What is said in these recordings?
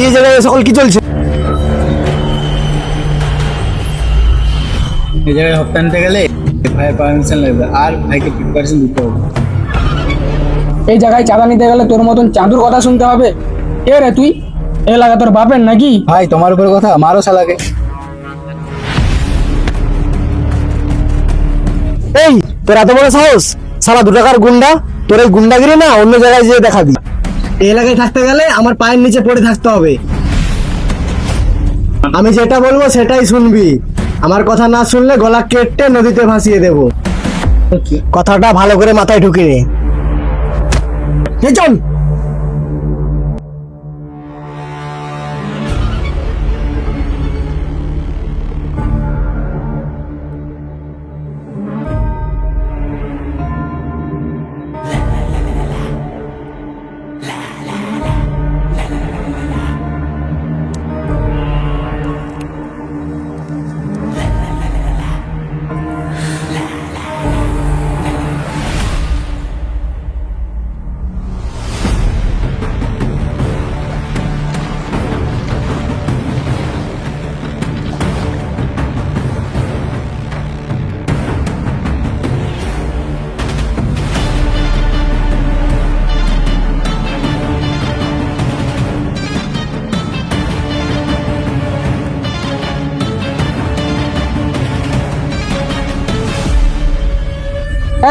এই জায়গায় সকল কি চলছে? এই জায়গায় হপ্তা আনতে গেলে ভাইয়ের পারমিশন লাগবে আর ভাইকে প্রিপারেশন দিতে হবে। এই জায়গায় চাঁদা নিতে গেলে তোর মতন চাঁদুর কথা শুনতে হবে। কে রে তুই? এলাকা তোর বাপের নাকি? ভাই তোমার উপর কথা, মারো শালাকে। এই তোর এত বড় সাহস, শালা 2 টাকার গুন্ডা! তোর এই গুন্ডাগিরি না অন্য জায়গায় যেয়ে দেখাবি। এই এলাকায় থাকতে গেলে আমার পায়ের নিচে পড়ে থাকতে হবে। আমি যেটা বলবো সেটাই শুনবি। আমার কথা না শুনলে গলা কেটে নদীতে ভাসিয়ে দেব। কথাটা ভালো করে মাথায় ঢুকিয়ে নে। চল।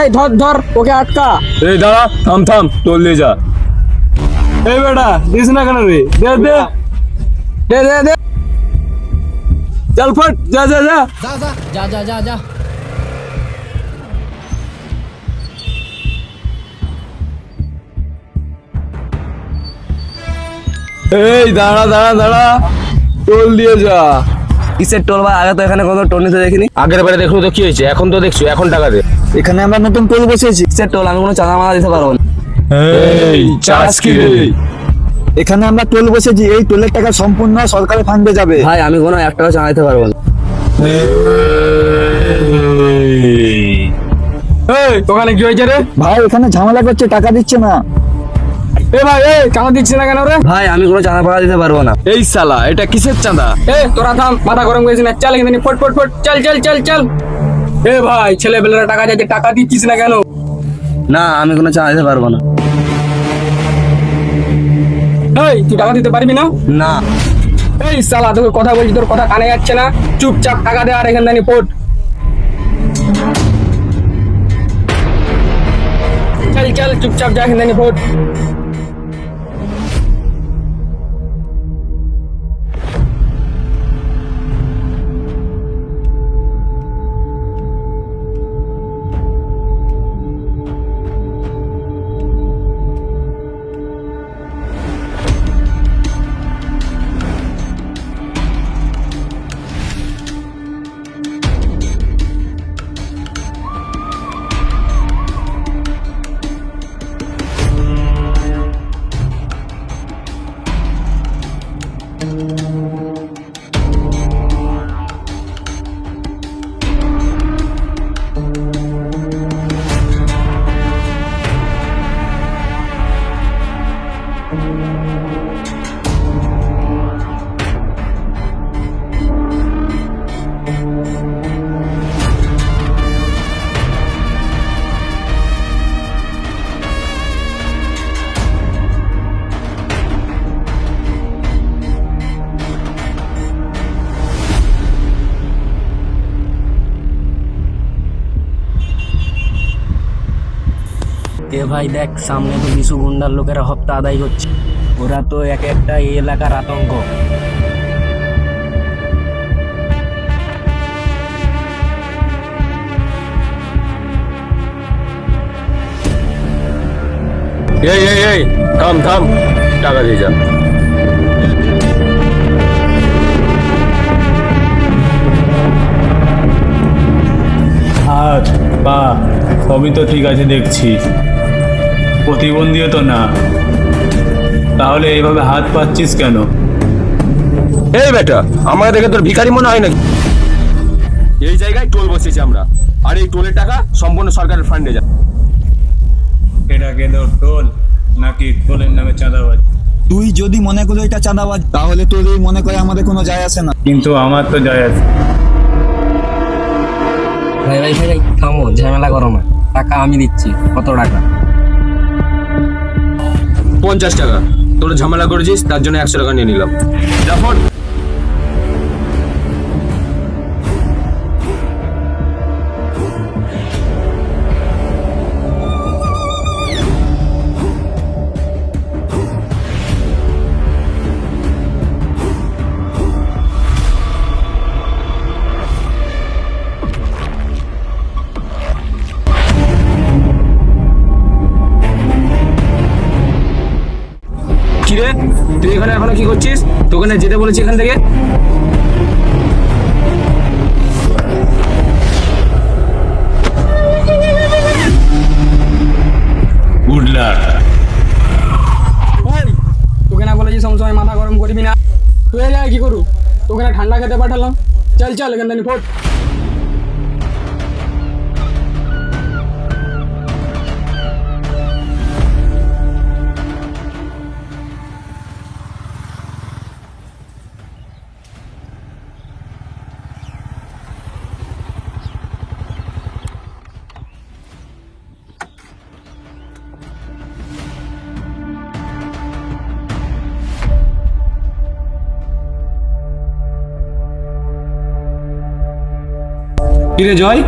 এই ধর ধর ওকে আটকা। এই দাঁড়া, থাম থাম, তোল দিয়ে যা। এই বেটা দিস না কেন রে? দে দে দে দে দে, চল ফট, যা যা যা যা যা যা যা। এই দাঁড়া দাঁড়া দাঁড়া, টোল দিয়ে যা। কিসের টোল ভাই? আগে তো এখানে কোনো টোল নিতে দেখিনি। আগের বারে দেখলো তো কি হয়েছে, এখন তো দেখছো, এখন টাকা দে। এখানে আমরা নতুন টোল বসেছি। কিসের টোল? আমি কোনো চাঁদা মাদা দিতে পারবো না। এই চাস কি রে? এখানে আমরা টোল বসেছি, এই টোলের টাকা সম্পূর্ণ সরকারি ফান্ডে যাবে। ভাই আমি কোনো এক টাকা চাঁদা দিতে পারবো না। এই ওখানে কি হয়েছে রে? ভাই এখানে ঝামেলা করছে, টাকা দিচ্ছে না। এ ভাই চাঁদা দিচ্ছে না কেন রে? ভাই আমি কোনো চাঁদা পাড়া দিতে পারবো না। এই শালা, এটা কিসের চাঁদা? তোরা থাম, মাথা গরম করিস না, চল এখানে ফট ফট ফট, চল চল চল চল। ভাই ছেলেবেলারা টাকা যাচ্ছে, টাকা দিচ্ছিস না কেন? না আমি কোনো চাঁদা দিতে পারবো না। তুই টাকা দিতে পারবি না? না। শালা তোকে কথা বলছি, তোর কথা কানে যাচ্ছে না। চুপচাপ টাকা দে আর এখান থেকে ফট। চল চল চুপচাপ যা এখান থেকে ফট। ভাই দেখ, সামনে তো কিছু গুন্ডার লোকেরা হপ্তা আদায় করছে। ওরা তো এক একটা এই এলাকার আতঙ্ক। এই থাম থাম, টাকা দিয়ে যা। হাত পা সবই তো ঠিক আছে দেখছি, প্রতিবন্ধীও তো না, তাহলে এইভাবে হাত পাচ্ছিস কেন? এই বেটা, আমাকে দেখে তোর ভিখারি মনে হয় নাকি? এই জায়গায় টোল বসেছি আমরা, আর এই টোলের টাকা সম্পূর্ণ সরকারের ফান্ডে যায়। এটা কেন টোল নাকি টোলের নামে চাঁদাবাজ? তুই যদি মনে করো এটা চাঁদাবাজ, তাহলে তোর এই মনে করে আমাদের কোনো যায় আসে না। কিন্তু আমার তো যায় আছে। ভাই ভাই ভাই থামো, ঝামেলা করো না। টাকা আমি দিচ্ছি। কত টাকা? 50 টাকা। তোরা ঝামেলা করেছিস, তার জন্য 100 টাকা নিয়ে নিলাম। জাফর, কিরে তুই এখানে এখনো কি করছিস? তোকে না যেতে বলেছি এখান থেকে। Good luck. তোকে না বলেছি সবসময় মাথা গরম করবি না। তুই যায় কি করু? তোকে না ঠান্ডা খেতে পাঠালাম। চল চল এখান থেকে ফট। কিরে জয়,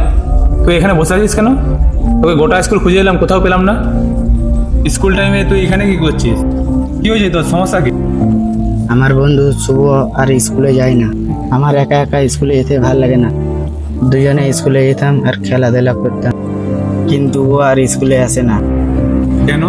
তুই এখানে বসে আছিস কেন? তোকে গোটা স্কুল খুঁজে এলাম, কোথাও পেলাম না। স্কুল টাইমে তুই এখানে কি করছিস? কি হয়েছে তোর, সমস্যা কি? আমার বন্ধু শুভ আর স্কুলে যায় না। আমার একা একা স্কুলে যেতে ভালো লাগে না। দুজনে স্কুলে যেতাম আর খেলাধুলা করতাম, কিন্তু ও আর স্কুলে আসে না। কেন?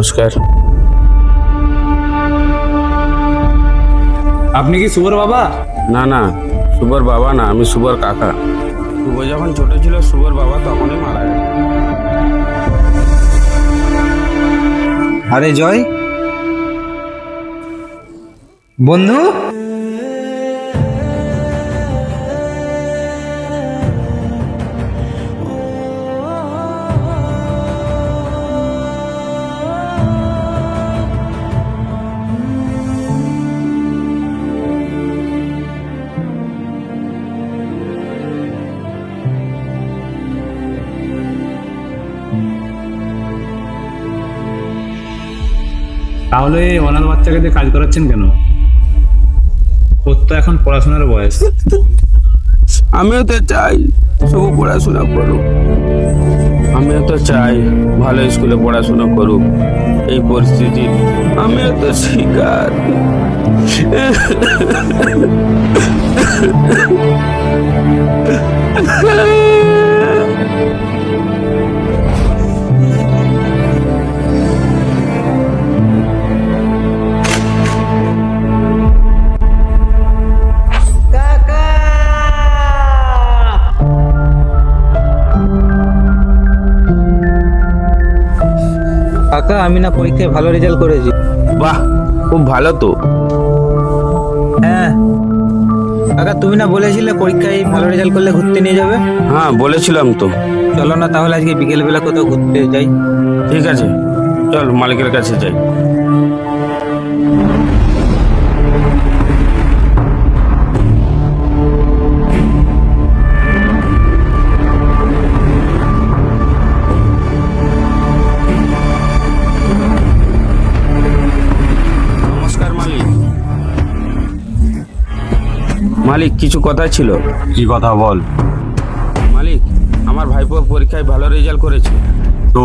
নমস্কার। আপনি কি শুভর বাবা? না না, শুভর বাবা না, আমি শুভর কাকা। শুভ যখন ছোট ছিল শুভর বাবা তখনই মারা গেল। আরে জয়, বন্ধু, তাহলে এই অনাথ বাচ্চাকে দিয়ে কাজ করাচ্ছেন কেন? ওর তো এখন পড়াশোনার বয়স। আমিও তো চাই শুভ পড়াশোনা করুক, আমিও তো চাই ভালো স্কুলে পড়াশোনা করুক। এই পরিস্থিতি আমিও তো শিকার। কাকা, আমি না পরীক্ষায় ভালো রেজাল্ট করেছি। বাহ, খুব ভালো তো। হ্যাঁ কাকা, তুমি না বলেছিলে পরীক্ষায় ভালো রেজাল্ট করলে ঘুরতে নিয়ে যাবে? হ্যাঁ বলেছিলাম তো। চলো না তাহলে আজকে বিকেল বেলা কোথাও ঘুরতে যাই। ঠিক আছে, চল মালিকের কাছে যাই। নমস্কার মালিক। মালিক, কিছু কথা ছিল। কি কথা বল? মালিক, আমার ভাইপো পরীক্ষায় ভালো রেজাল্ট করেছে। তো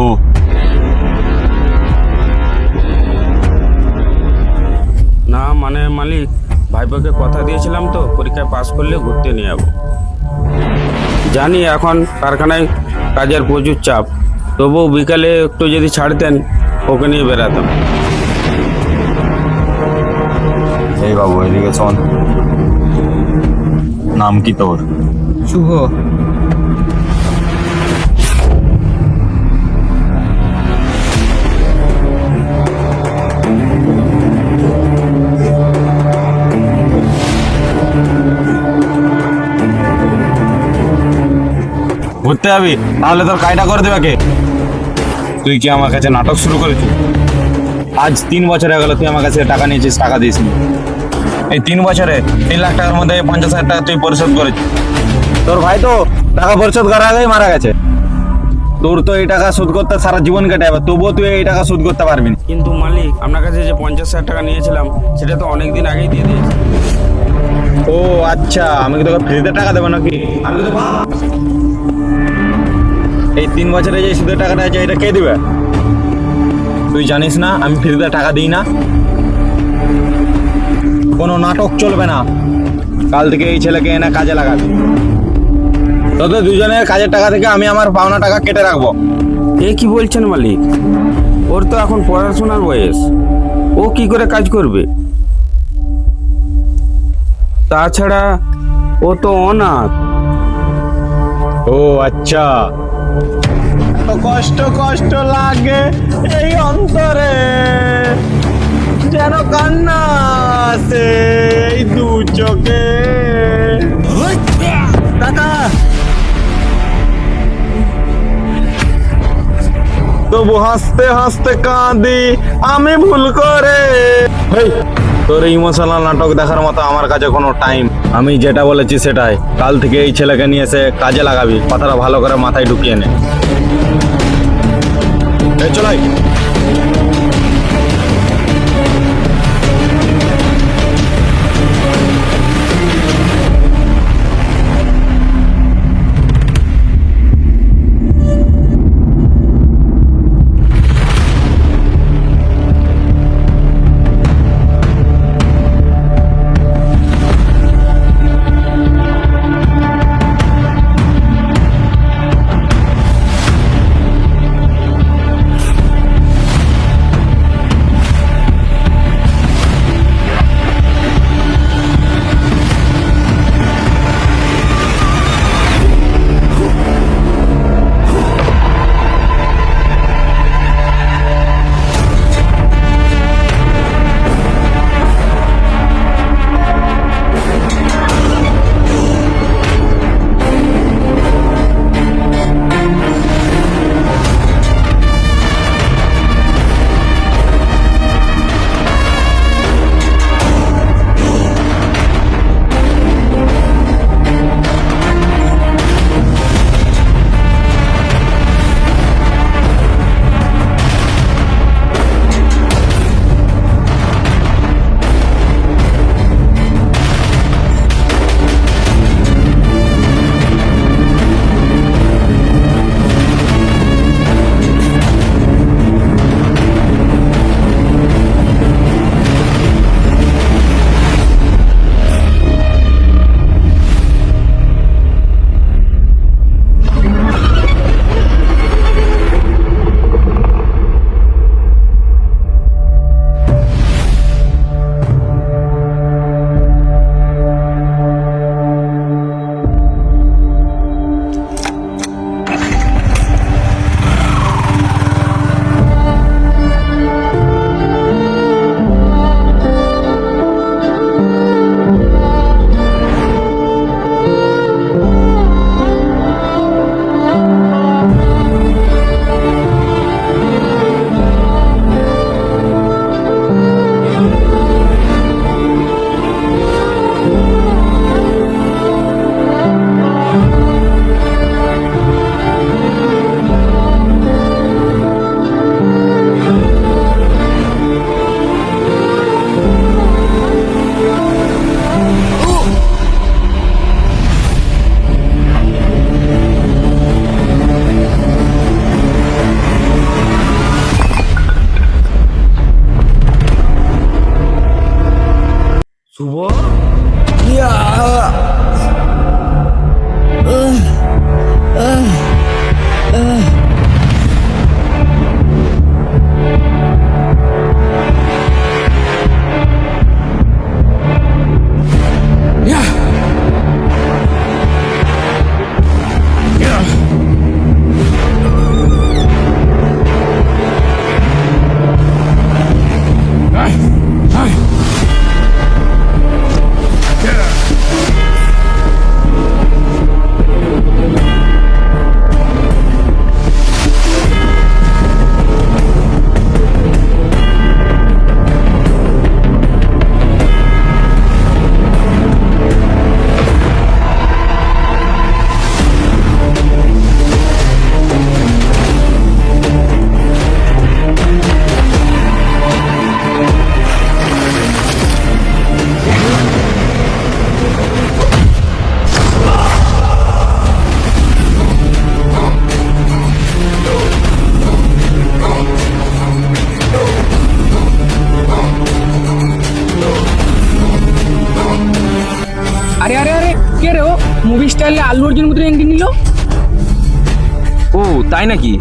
না মানে মালিক, ভাইপোকে কথা দিয়েছিলাম তো পরীক্ষায় পাস করলে ঘুরতে নিয়ে যাবো। জানি এখন কারখানায় কাজের প্রচুর চাপ, তবুও বিকালে একটু যদি ছাড়তেন ওকে নিয়ে বেড়াতাম। এই বাবু, এদিকে শোন। নাম কি তোর? শুভ। ঘুরতে যাবি? তাহলে তোর কাজটা করে দেবে কে? তুই কি আমার কাছে নাটক শুরু করেছিস? আজ 3 বছর হয়ে গেল তুই আমার কাছে টাকা নিয়েছিস, টাকা দিসনি। এই 3 বছরে 3 লাখ টাকার মধ্যে 50,000 টাকা তুই পরিশোধ করেছিস। তোর ভাই তো টাকা পরিশোধ করার আগেই মারা গেছে। তোর তো এই টাকা শোধ করতে সারা জীবন কেটে যাবে, তবুও তুই এই টাকা শোধ করতে পারবি না। কিন্তু মালিক, আপনার কাছে যে 50,000 টাকা নিয়েছিলাম সেটা তো অনেক দিন আগেই দিয়ে দিয়েছি। ও আচ্ছা, আমি কি তোকে ফ্রিতে টাকা দেবো নাকি? আমি তো এই 3 বছরে যে সুদের টাকাটা আছে এটা কে দিবে? তুই জানিস না আমি ফ্রিতে টাকা দিই না। কোনো নাটক চলবে না, কাল থেকে এই ছেলেকে এনে কাজে লাগাবি। তোদের দুজনের কাজের টাকা থেকে আমি আমার পাওনা টাকা কেটে রাখবো। এ কি বলছেন মালিক? ওর তো এখন পড়াশোনার বয়স, ও কি করে কাজ করবে? তাছাড়া ও তো অনাথ। ও আচ্ছা, তো কষ্ট কষ্ট লাগে এই অন্তরে, যেন কান্না আসে এই দু চোখে। কাকা, তবু হাসতে হাসতে কাঁদি আমি ভুল করে। হেই, তোর ইমোশনাল নাটক দেখার মতো আমার কাছে কোনো টাইম। আমি যেটা বলেছি সেটাই, কাল থেকে এই ছেলেকে নিয়ে এসে কাজে লাগাবি। কথাটা ভালো করে মাথায় ঢুকিয়ে নে। এই চলাই। আল্লু অর্জুন মতো এন্ট্রি নিল। ও তাই নাকি?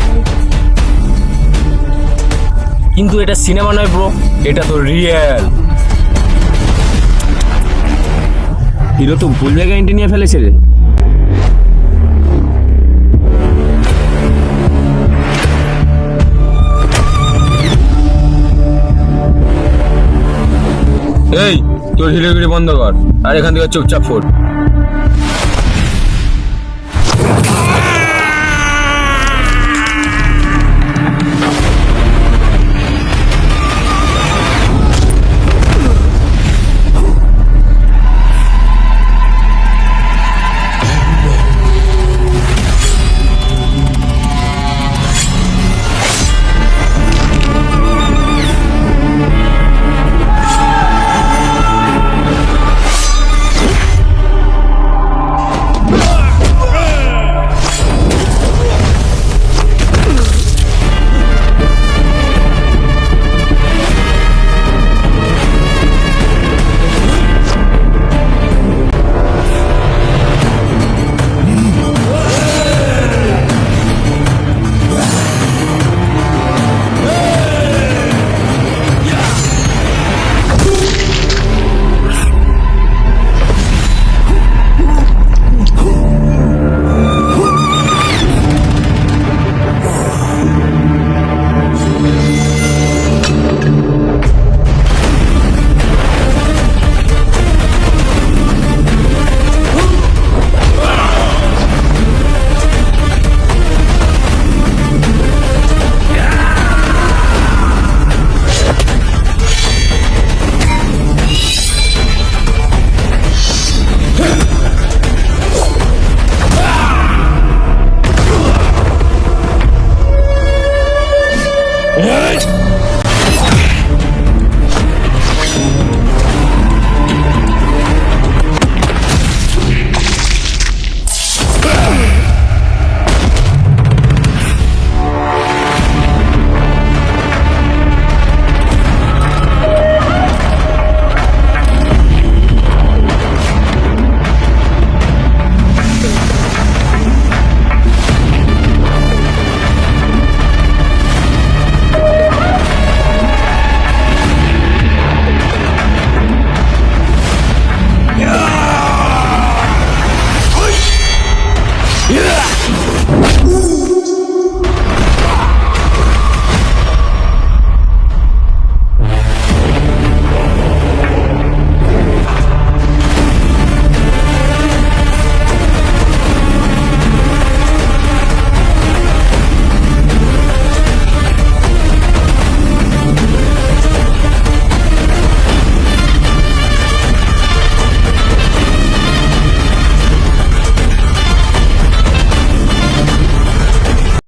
কিন্তু এটা সিনেমা নয় ব্রো, এটা তো রিয়েল। হিরো তো ভুল জায়গায় এন্ট্রি নিয়ে ফেলেছে রে। এই তোর হিরোগিরি বন্ধ কর আর এখান থেকে চুপচাপ ফোট।